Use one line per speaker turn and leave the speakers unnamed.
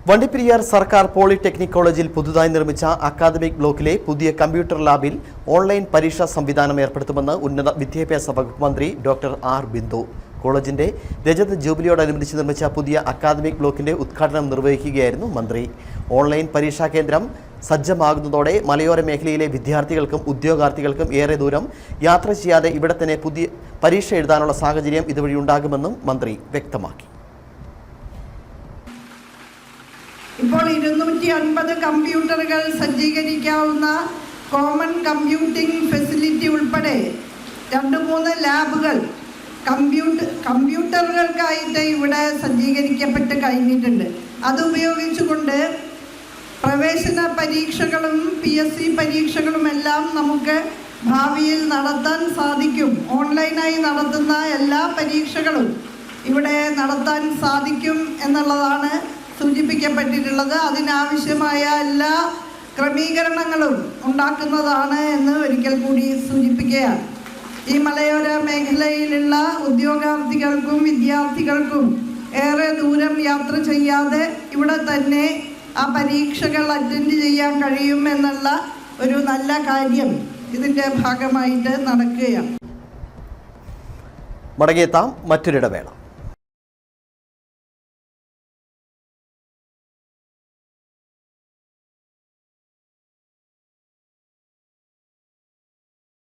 വണ്ടിപ്പെരിയാർ സർക്കാർ പോളിടെക്നിക് കോളേജിൽ പുതുതായി നിർമ്മിച്ച അക്കാദമിക് ബ്ലോക്കിലെ പുതിയ കമ്പ്യൂട്ടർ ലാബിൽ ഓൺലൈൻ പരീക്ഷാ സംവിധാനം ഏർപ്പെടുത്തുമെന്ന് ഉന്നത വിദ്യാഭ്യാസ വകുപ്പ് മന്ത്രി ഡോക്ടർ ആർ ബിന്ദു. കോളേജിന്റെ രജത ജൂബിലിയോടനുബന്ധിച്ച് നിർമ്മിച്ച പുതിയ അക്കാദമിക് ബ്ലോക്കിന്റെ ഉദ്ഘാടനം നിർവഹിക്കുകയായിരുന്നു മന്ത്രി. ഓൺലൈൻ പരീക്ഷാ കേന്ദ്രം സജ്ജമാകുന്നതോടെ മലയോര മേഖലയിലെ വിദ്യാർത്ഥികൾക്കും ഉദ്യോഗാർത്ഥികൾക്കും ഏറെ ദൂരം യാത്ര ചെയ്യാതെ ഇവിടെ തന്നെ പുതിയ പരീക്ഷ എഴുതാനുള്ള സാഹചര്യം ഇതുവഴി ഉണ്ടാകുമെന്നും മന്ത്രി വ്യക്തമാക്കി.
ഇപ്പോൾ 250 കമ്പ്യൂട്ടറുകൾ സജ്ജീകരിക്കാവുന്ന കോമൺ കമ്പ്യൂട്ടിംഗ് ഫെസിലിറ്റി ഉൾപ്പെടെ 2-3 ലാബുകൾ കമ്പ്യൂട്ടറുകൾക്കായിട്ട് ഇവിടെ സജ്ജീകരിക്കപ്പെട്ട് കഴിഞ്ഞിട്ടുണ്ട്. അതുപയോഗിച്ചുകൊണ്ട് പ്രവേശന പരീക്ഷകളും PSC പരീക്ഷകളുമെല്ലാം നമുക്ക് ഭാവിയിൽ നടത്താൻ സാധിക്കും. ഓൺലൈനായി നടത്തുന്ന എല്ലാ പരീക്ഷകളും ഇവിടെ നടത്താൻ സാധിക്കും എന്നുള്ളതാണ് സൂചിപ്പിക്കപ്പെട്ടിട്ടുള്ളത്. അതിനാവശ്യമായ എല്ലാ ക്രമീകരണങ്ങളും ഉണ്ടാക്കുന്നതാണ് എന്ന് ഒരിക്കൽ കൂടി സൂചിപ്പിക്കുകയാണ്. ഈ മലയോര മേഖലയിലുള്ള ഉദ്യോഗാർത്ഥികൾക്കും വിദ്യാർത്ഥികൾക്കും ഏറെ ദൂരം യാത്ര ചെയ്യാതെ ഇവിടെ തന്നെ ആ പരീക്ഷകൾ അറ്റൻഡ് ചെയ്യാൻ കഴിയുമെന്നുള്ള ഒരു നല്ല കാര്യം ഇതിൻ്റെ ഭാഗമായിട്ട് നടക്കുകയാണ്.
മടങ്ങിയെത്താം മറ്റൊരിടവേള.